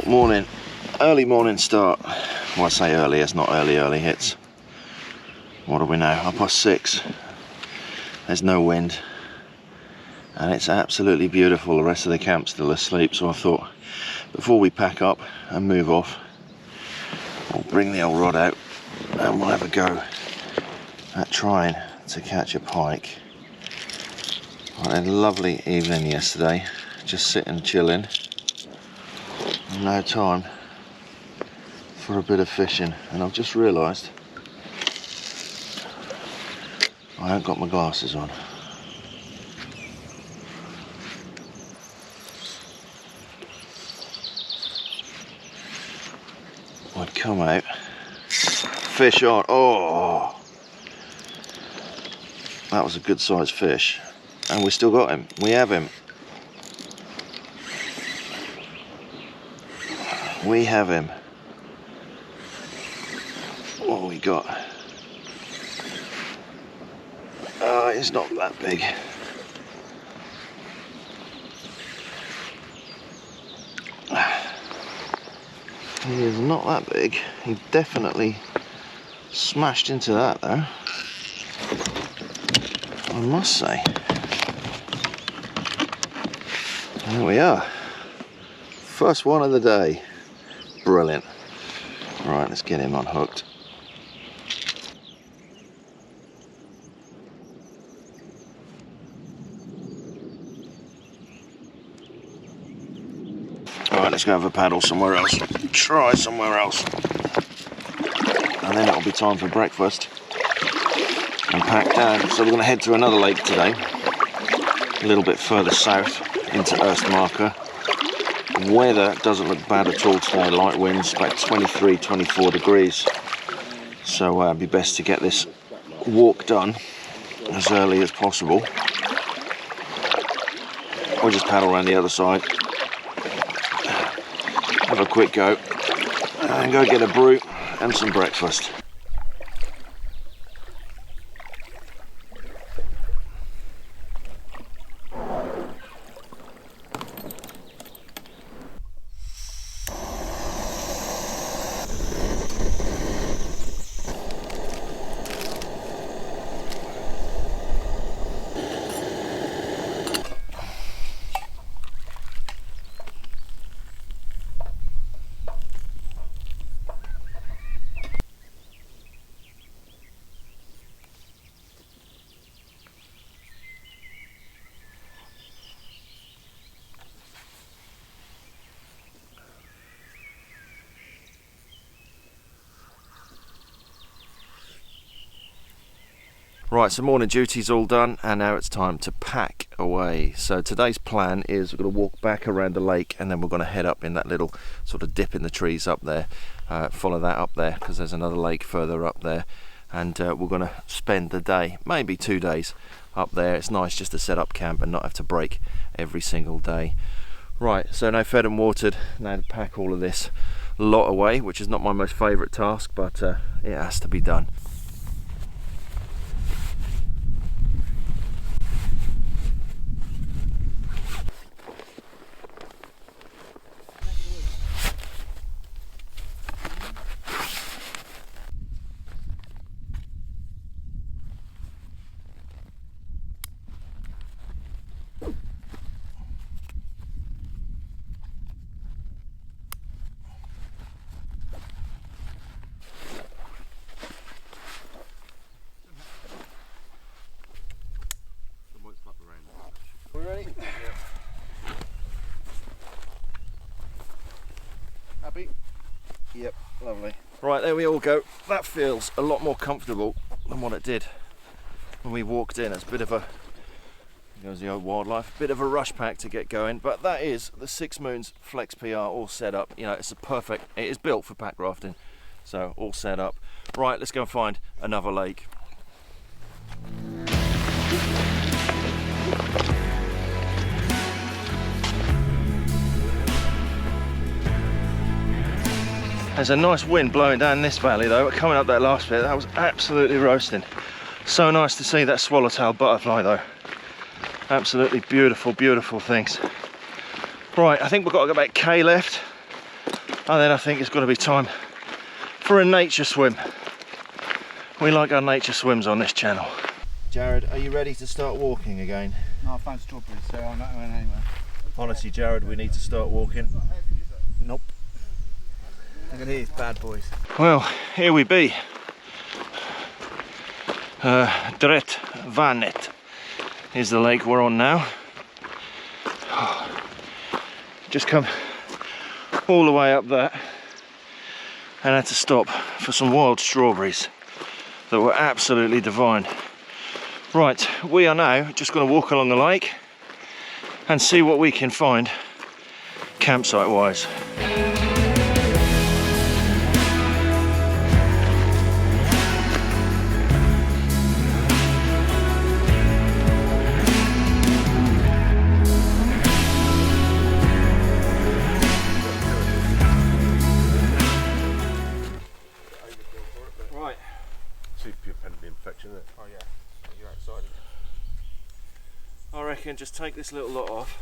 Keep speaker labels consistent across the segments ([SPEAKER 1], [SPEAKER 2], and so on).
[SPEAKER 1] Morning, early morning start. Well, I say early, it's not early, it's, what do we know, 6:30. There's no wind, and it's absolutely beautiful. The rest of the camp's still asleep, so I thought, before we pack up and move off, we'll bring the old rod out and we'll have a go at trying to catch a pike. I had a lovely evening yesterday, just sitting chilling. No time for a bit of fishing, and I've just realised I haven't got my glasses on. I'd come out, fish on. Oh, that was a good sized fish, and we still got him. We have him. We have him. What have we got? It's not that big. He is not that big. He definitely smashed into that though, I must say. There we are. First one of the day. Brilliant. Right, let's get him unhooked. Alright, let's go have a paddle somewhere else. Try somewhere else. And then it'll be time for breakfast and pack down. So we're going to head to another lake today, a little bit further south into Østmarka. Weather doesn't look bad at all today, light winds, about 23, 24 degrees. So it'd be best to get this walk done as early as possible. We'll just paddle around the other side, have a quick go, and go get a brew and some breakfast. Right, so morning duty's all done, and now it's time to pack away. So today's plan is we're going to walk back around the lake, and then we're going to head up in that little sort of dip in the trees up there. Follow that up there, because there's another lake further up there. And we're going to spend the day, maybe 2 days, up there. It's nice just to set up camp and not have to break every single day. Right, so now fed and watered, now to pack all of this lot away, which is not my most favourite task, but it has to be done. We ready? Yeah. Happy? Yep, lovely. Right, there we all go. That feels a lot more comfortable than what it did when we walked in. It's a bit of a, there's the old wildlife, bit of a rush pack to get going, but that is the 6 Moons Flex PR all set up. You know, it's a perfect, it is built for pack rafting, so all set up. Right, let's go and find another lake. There's a nice wind blowing down this valley though, but coming up that last bit, that was absolutely roasting. So nice to see that swallowtail butterfly though. Absolutely beautiful, beautiful things. Right, I think we've got about K left. And then I think it's got to be time for a nature swim. We like our nature swims on this channel. Jared, are you ready to start walking again?
[SPEAKER 2] No, I found strawberries, so I'm not going anywhere.
[SPEAKER 1] Honestly, Jared, we need to start walking.
[SPEAKER 2] Nope. Look at these bad boys.
[SPEAKER 1] Well, here we be. Dretvannet is the lake we're on now. Just come all the way up there and had to stop for some wild strawberries that were absolutely divine. Right, we are now just going to walk along the lake and see what we can find campsite wise. Right.
[SPEAKER 3] See if you're the infection, isn't it?
[SPEAKER 2] Oh yeah, you're outside.
[SPEAKER 1] I reckon just take this little lot off.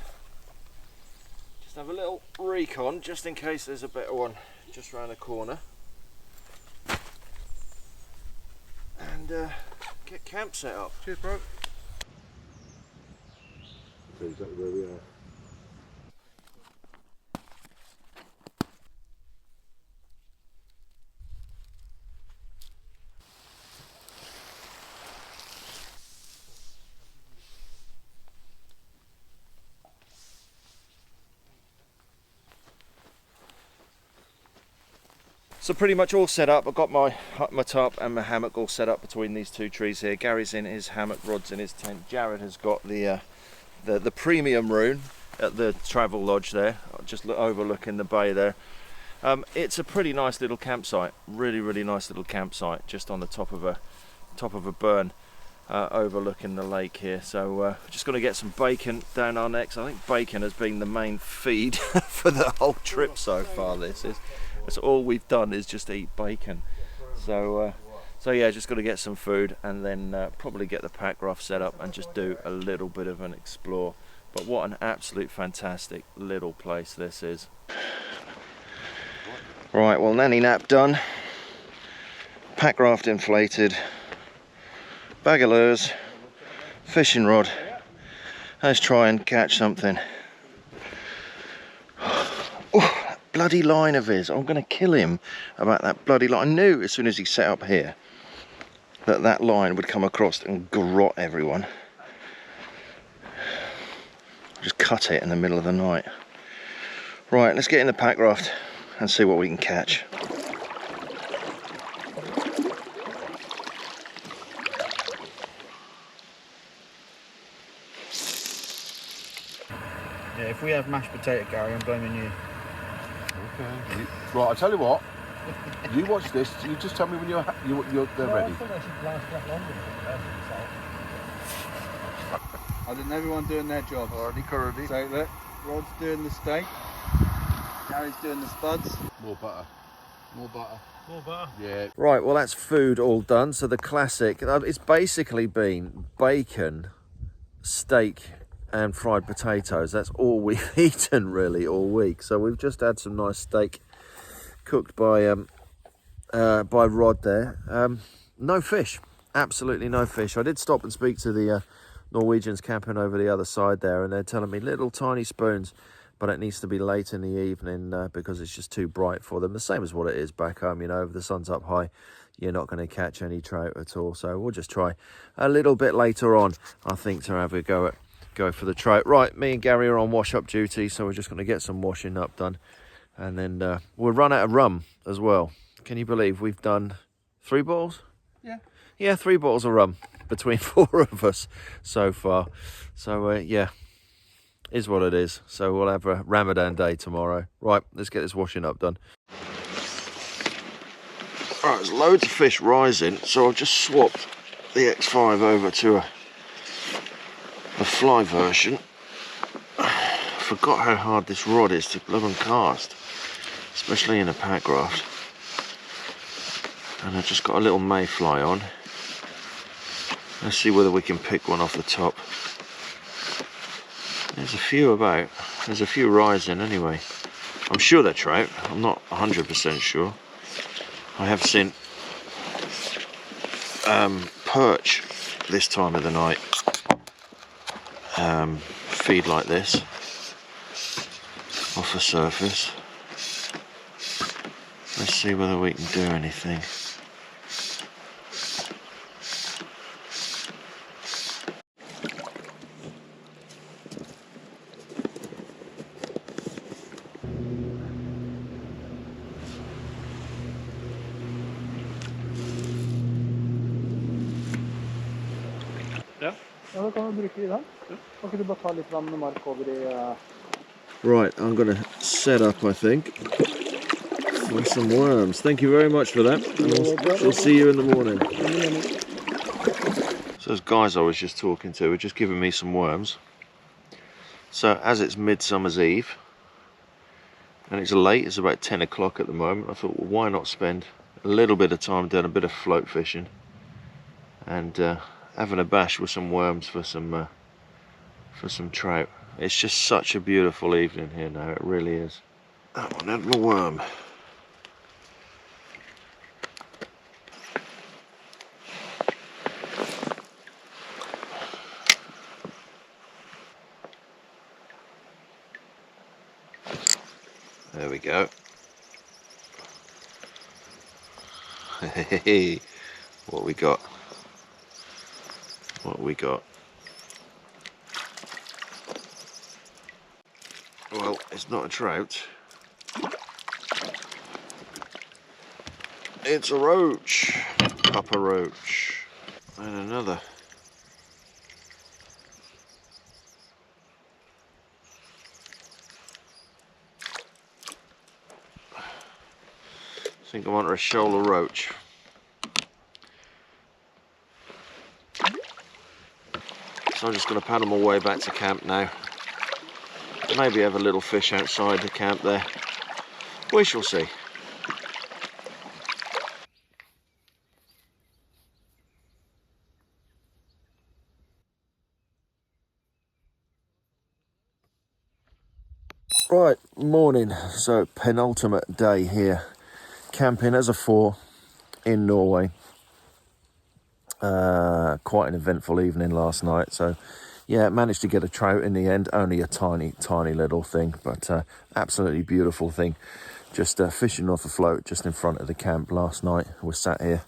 [SPEAKER 1] Just have a little recon just in case there's a better one just round the corner. And get camp set up.
[SPEAKER 2] Cheers, bro.
[SPEAKER 3] That's exactly where we are.
[SPEAKER 1] So pretty much all set up. I've got my tarp and my hammock all set up between these two trees here. Gary's in his hammock, Rod's in his tent. Jared has got the premium room at the travel lodge there, just overlooking the bay there. It's a pretty nice little campsite, really nice little campsite, just on the top of a burn, overlooking the lake here. So we're just going to get some bacon down our necks. I think bacon has been the main feed for the whole trip so far. That's all we've done is just eat bacon. So yeah, just got to get some food and then probably get the pack raft set up and just do a little bit of an explore. But what an absolute fantastic little place this is. Right, well, nanny nap done, pack raft inflated, bag of lures, fishing rod. Let's try and catch something. Bloody line of his, I'm going to kill him about that bloody line. I knew as soon as he set up here that line would come across and garrot everyone. Just cut it in the middle of the night. Right, let's get in the pack raft and see what we can catch.
[SPEAKER 2] Yeah, if we have mashed potato, Gary, I'm blaming you.
[SPEAKER 3] Okay. Right, I'll tell you what. You watch this. You just tell me when they're ready.
[SPEAKER 2] I didn't everyone doing their job.
[SPEAKER 3] Already currently.
[SPEAKER 2] So look, Rod's doing the steak. Gary's doing the spuds.
[SPEAKER 3] More butter. More butter.
[SPEAKER 2] More butter.
[SPEAKER 3] Yeah.
[SPEAKER 1] Right, well, that's food all done. So the classic, it's basically been bacon, steak and fried potatoes. That's all we've eaten really all week. So we've just had some nice steak cooked by Rod there. No fish, absolutely no fish. I did stop and speak to the Norwegians camping over the other side there, and they're telling me little tiny spoons, but it needs to be late in the evening because it's just too bright for them. The same as what it is back home, you know, if the sun's up high, you're not going to catch any trout at all. So we'll just try a little bit later on, I think, to have a go for the trout. Right, me and Gary are on wash up duty, so we're just going to get some washing up done, and then we'll run out of rum as well. Can you believe we've done 3 bottles? Yeah, 3 bottles of rum between 4 of us so far. So yeah, is what it is. So we'll have a Ramadan day tomorrow. Right, let's get this washing up done. Right, there's loads of fish rising, so I've just swapped the X5 over to a fly version. Forgot how hard this rod is to blow and cast, especially in a pack raft. And I've just got a little mayfly on. Let's see whether we can pick one off the top. There's a few about. There's a few rising anyway. I'm sure they're trout. I'm not 100% sure. I have seen perch this time of the night feed like this off the surface. Let's see whether we can do anything.
[SPEAKER 2] Ja, da kan du bruke i den. Kan ikke du bare ta litt vann og mark over i...
[SPEAKER 1] Right, I'm going to set up, I think, for some worms. Thank you very much for that. We'll see you in the morning. So those guys I was just talking to were just giving me some worms. So as it's Midsummer's Eve, and it's late, it's about 10 o'clock at the moment, I thought, well, why not spend a little bit of time doing a bit of float fishing and having a bash with some worms for some trout. It's just such a beautiful evening here now, it really is. That one had my worm. There we go. Hey, what we got? What we got? Well, it's not a trout. It's a roach. Papa roach. And another. I think I'm onto a shoal of roach. So I'm just going to paddle my way back to camp now. Maybe have a little fish outside the camp there. We shall see. Right, morning. So penultimate day here, camping as a four in Norway. Quite an eventful evening last night. So yeah, managed to get a trout in the end. Only a tiny little thing, but absolutely beautiful thing. Just fishing off a float just in front of the camp last night. We sat here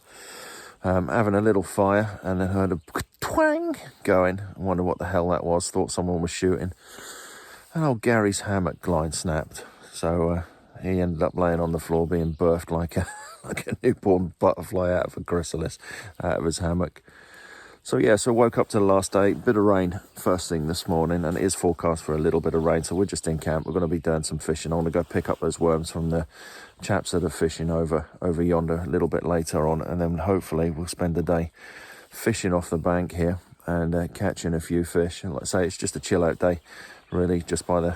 [SPEAKER 1] having a little fire, and then heard a twang going. I wonder what the hell that was. Thought someone was shooting. And old Gary's hammock line snapped, so he ended up laying on the floor being birthed like a newborn butterfly out of a chrysalis, out of his hammock. So yeah, so woke up to the last day, bit of rain first thing this morning, and it is forecast for a little bit of rain, so we're just in camp. We're going to be doing some fishing. I want to go pick up those worms from the chaps that are fishing over yonder a little bit later on, and then hopefully we'll spend the day fishing off the bank here and catching a few fish. And like I say, it's just a chill out day, really, just by the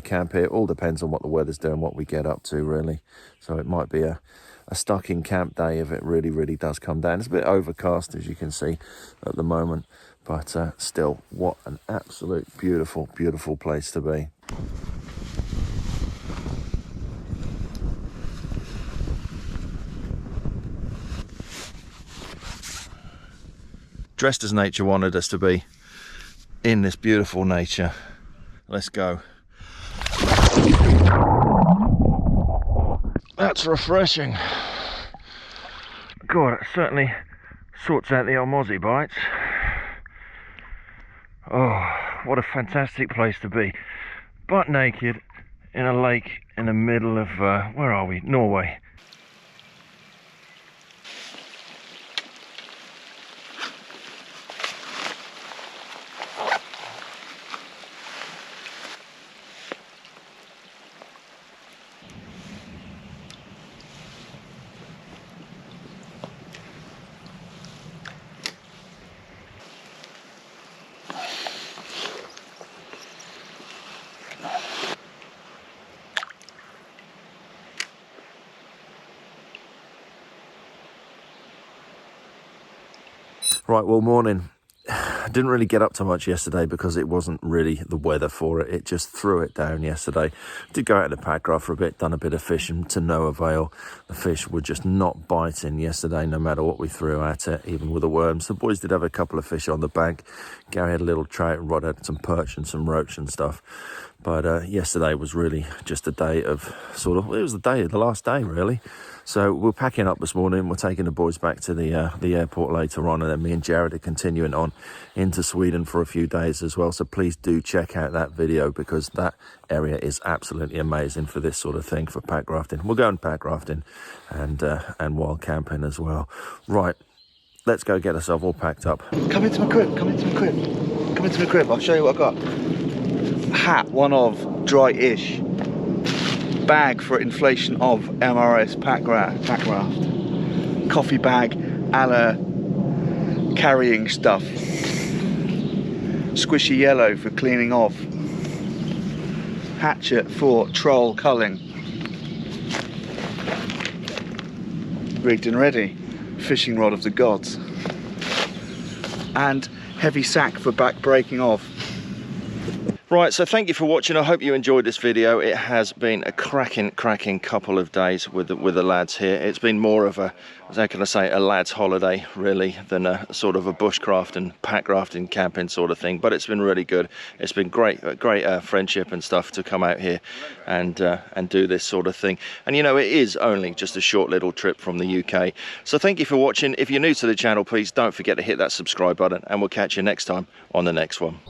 [SPEAKER 1] camp here. It all depends on what the weather's doing, what we get up to, really. So it might be a stuck in camp day if it really does come down. It's a bit overcast, as you can see at the moment, but still, what an absolute beautiful place to be. Dressed as nature wanted us to be, in this beautiful nature. Let's go. That's refreshing. God, it certainly sorts out the old mozzie bites. Oh, what a fantastic place to be. Butt naked in a lake in the middle of, where are we? Norway. Right, well, morning. didn't really get up to much yesterday because it wasn't really the weather for it. It just threw it down yesterday. Did go out in the packraft for a bit, done a bit of fishing to no avail. The fish were just not biting yesterday, no matter what we threw at it, even with the worms. The boys did have a couple of fish on the bank. Gary had a little trout rod, had some perch and some roach and stuff. But yesterday was really just a day of it was the last day really. So we're packing up this morning. We're taking the boys back to the airport later on, and then me and Jared are continuing on into Sweden for a few days as well. So please do check out that video, because that area is absolutely amazing for this sort of thing, for pack rafting. We're going pack rafting and wild camping as well. Right, let's go get ourselves all packed up.
[SPEAKER 2] Come into my crib, come into my crib. Come into my crib, I'll show you what I got. Hat, one of, dry-ish. Bag for inflation of MRS pack raft. Coffee bag, a la carrying stuff. Squishy yellow for cleaning off. Hatchet for troll culling. Rigged and ready. Fishing rod of the gods. And heavy sack for back breaking off.
[SPEAKER 1] Right, so thank you for watching. I hope you enjoyed this video. It has been a cracking couple of days with the lads here. It's been more of a, how can I say, a lad's holiday really, than a sort of a bushcraft and pack rafting camping sort of thing. But it's been really good. It's been great friendship and stuff to come out here and do this sort of thing. And you know, it is only just a short little trip from the UK. So thank you for watching. If you're new to the channel, please don't forget to hit that subscribe button, and we'll catch you next time on the next one.